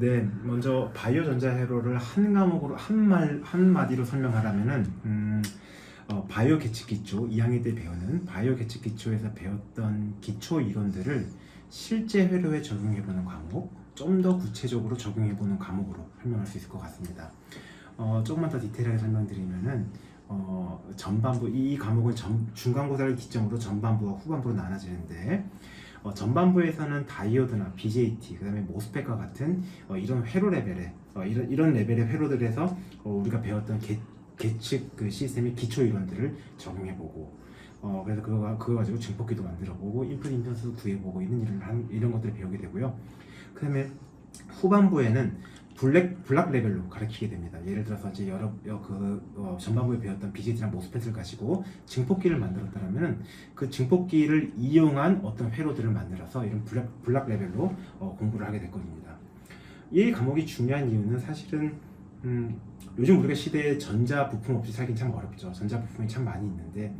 네, 먼저 바이오 전자 회로를 한 과목으로 한마디로 설명하라면은 바이오 계측 기초 2학년 때 배우는 바이오 계측 기초에서 배웠던 기초 이론들을 실제 회로에 적용해보는 과목, 좀 더 구체적으로 적용해보는 과목으로 설명할 수 있을 것 같습니다. 조금만 더 디테일하게 설명드리면은 전반부 이 과목은 중간고사를 기점으로 전반부와 후반부로 나눠지는데 전반부에서는 다이오드나 BJT, 그 다음에 모스펫과 같은 이런 회로 레벨의 이런 레벨의 회로들에서 우리가 배웠던 계측 그 시스템의 기초 이론들을 적용해보고 그래서 그거 가지고 증폭기도 만들어보고 인풋 임피던스 구해보고 이런 것들을 배우게 되고요. 그 다음에 후반부에는 블락 레벨로 가르치게 됩니다. 예를 들어서 이제 전반부에 배웠던 BJT랑 모스펫을 가지고 증폭기를 만들었다면 그 증폭기를 이용한 어떤 회로들을 만들어서 이런 블락 레벨로 공부를 하게 될 겁니다. 이 과목이 중요한 이유는 사실은 요즘 우리가 시대에 전자 부품 없이 살긴 참 어렵죠. 전자 부품이 참 많이 있는데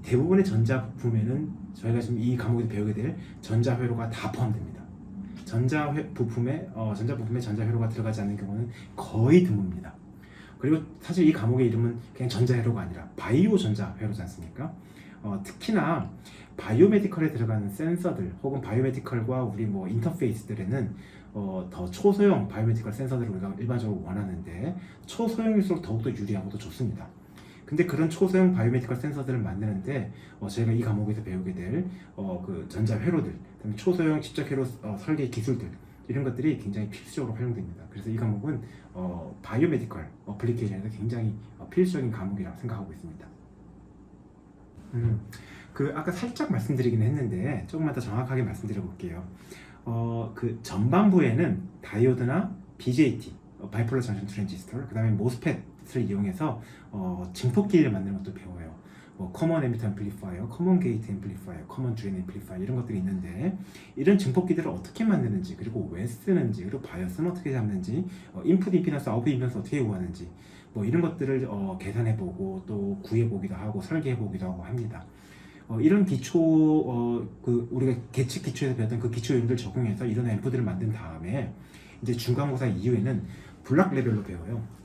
대부분의 전자 부품에는 저희가 지금 이 과목에서 배우게 될 전자 회로가 다 포함됩니다. 전자 부품에 전자 회로가 들어가지 않는 경우는 거의 드뭅니다. 그리고 사실 이 과목의 이름은 그냥 전자 회로가 아니라 바이오 전자 회로지 않습니까? 특히나 바이오메디컬에 들어가는 센서들 혹은 바이오메디컬과 우리 인터페이스들에는 더 초소형 바이오메디컬 센서들을 우리가 일반적으로 원하는데 초소형일수록 더욱더 유리하고 더 좋습니다. 근데 그런 초소형 바이오메디컬 센서들을 만드는데 저희가 이 과목에서 배우게 될 그 전자 회로들, 그다음에 초소형 집적 회로 설계 기술들 이런 것들이 굉장히 필수적으로 활용됩니다. 그래서 이 과목은 바이오메디컬 어플리케이션에서 굉장히 필수적인 과목이라고 생각하고 있습니다. 아까 살짝 말씀드리긴 했는데 조금만 더 정확하게 말씀드려 볼게요. 그 전반부에는 다이오드나 BJT, 바이폴러 정션 트랜지스터, 그 다음에 모스펫을 이용해서 증폭기를 만드는 것도 배워요. 커먼 에미터 앰플리파이어, 커먼 게이트 앰플리파이어, 커먼 드레인 앰플리파이어 이런 것들이 있는데 이런 증폭기들을 어떻게 만드는지, 그리고 왜 쓰는지, 그리고 바이오스는 어떻게 잡는지, 인풋 임피던스, 아웃풋 임피던스 어떻게 구하는지 이런 것들을 계산해보고 또 구해보기도 하고 설계해보기도 하고 합니다. 이런 기초 우리가 계측 기초에서 배웠던 그 기초 요인들 적용해서 이런 앰프들을 만든 다음에 이제 중간고사 이후에는 블락 레벨로 배워요.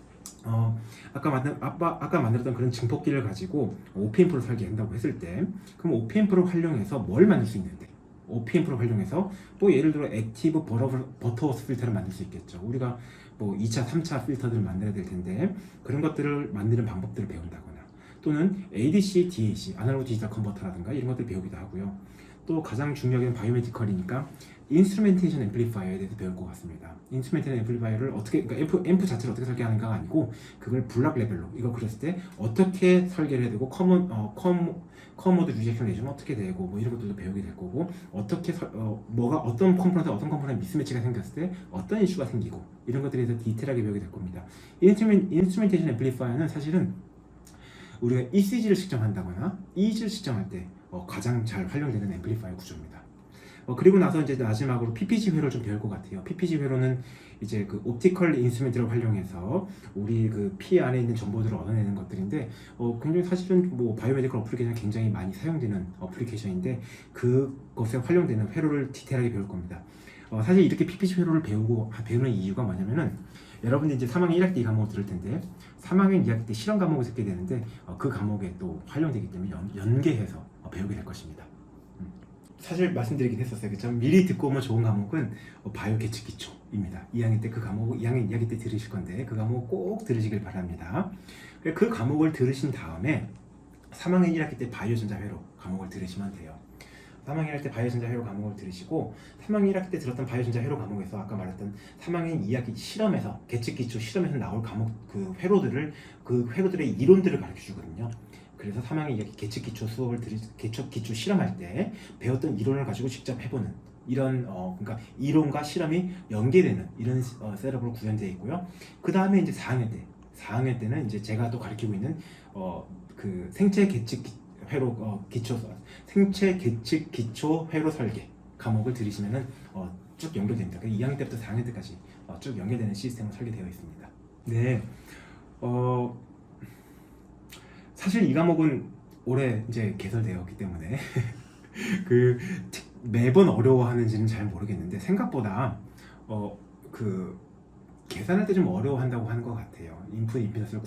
아까 만들었던 그런 증폭기를 가지고 OPM프를 설계한다고 했을 때 그럼 OPM프를 활용해서 뭘 만들 수 있는데 OPM프를 활용해서 또 예를 들어 액티브 버터워스 필터를 만들 수 있겠죠. 우리가 2차, 3차 필터들을 만들어야 될 텐데 그런 것들을 만드는 방법들을 배운다거나 또는 ADC, DAC, 아날로그 디지털 컨버터라든가 이런 것들을 배우기도 하고요. 또 가장 중요한 바이오메디컬이니까 인스트루멘테이션 앰플리파이어에 대해서 배울 것 같습니다. 인스트루멘테이션 앰플리파이어를 어떻게, 그러니까 앰프 자체를 어떻게 설계하는가가 아니고 그걸 블락 레벨로 이거 그렸을 때 어떻게 설계를 해야 되고 커모드 리젝션 레이저는 어떻게 되고 이런 것들도 배우게 될 거고 어떻게 어떤 컴포넌트 미스매치가 생겼을 때 어떤 이슈가 생기고 이런 것들에 대해서 디테일하게 배우게 될 겁니다. 인스트루멘테이션 앰플리파이어는 사실은 우리가 ECG를 측정한다거나 EEG를 측정할 때 가장 잘 활용되는 앰플리파이어 구조입니다. 그리고 나서 이제 마지막으로 PPG 회로를 좀 배울 것 같아요. PPG 회로는 이제 그 옵티컬 인스트루멘트를 활용해서 우리 그 피 안에 있는 정보들을 얻어내는 것들인데 굉장히 사실은 바이오메디컬 어플리케이션 굉장히 많이 사용되는 어플리케이션인데 그것에 활용되는 회로를 디테일하게 배울 겁니다. 사실 이렇게 PPG 회로를 배우는 이유가 뭐냐면은 여러분들이 이제 3학년 1학기 이 과목을 들을 텐데 3학년 2학기 때 실험 과목을 듣게 되는데 그 과목에 또 활용되기 때문에 연계해서 배우게 될 것입니다. 사실 말씀드리긴 했었어요. 그렇죠? 미리 듣고 오면 좋은 과목은 바이오 계측 기초입니다. 2학년 때 그 과목을 2학년 2학기 때 들으실 건데 그 과목 꼭 들으시길 바랍니다. 그 과목을 들으신 다음에 3학년 1학기 때 바이오 전자 회로 과목을 들으시면 돼요. 3학년 1학기 때 바이오 전자 회로 과목을 들으시고 3학년 1학기 때 들었던 바이오 전자 회로 과목에서 아까 말했던 3학년 2학기 실험에서 계측 기초 실험에서 나올 과목 그 회로들의 이론들을 가르쳐 주거든요. 그래서 3학년 2학기 계측 기초 수업을 기초 실험할 때 배웠던 이론을 가지고 직접 해보는 이런 그러니까 이론과 실험이 연계되는 이런 셋업으로 구현되어 있고요. 그 다음에 이제 4학년 때는 이제 제가 또 가르치고 있는 그 생체 계측 기초 회로 설계 과목을 들으시면은 쭉 연결됩니다. 2학년 때부터 4학년 때까지 쭉 연결되는 시스템으로 설계되어 있습니다. 네, 사실 이 과목은 올해 이제 개설되었기 때문에 매번 어려워하는지는 잘 모르겠는데 생각보다 그 계산할 때 좀 어려워한다고 하는 것 같아요. 인풋 임피던스를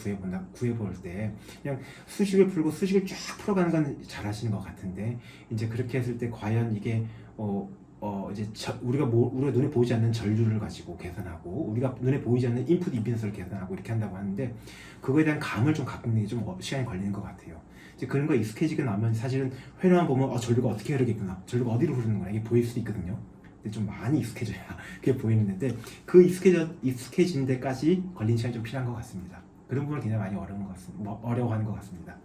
구해볼 때 그냥 수식을 풀고 수식을 쫙 풀어가는 건 잘하시는 것 같은데 이제 그렇게 했을 때 과연 이게 이제 우리가 눈에 보이지 않는 전류를 가지고 계산하고 우리가 눈에 보이지 않는 인풋 임피던스를 계산하고 이렇게 한다고 하는데 그거에 대한 감을 좀 갖고 있는 게 좀 시간이 걸리는 것 같아요. 이제 그런 거 익숙해지고 나면 사실은 회로만 보면 전류가 어떻게 흐르겠구나, 전류가 어디로 흐르는구나 이게 보일 수도 있거든요. 근데 좀 많이 익숙해져야 그게 보이는데 그 익숙해진 데까지 걸린 시간이 좀 필요한 것 같습니다. 그런 부분을 굉장히 많이 어려워하는 것 같습니다.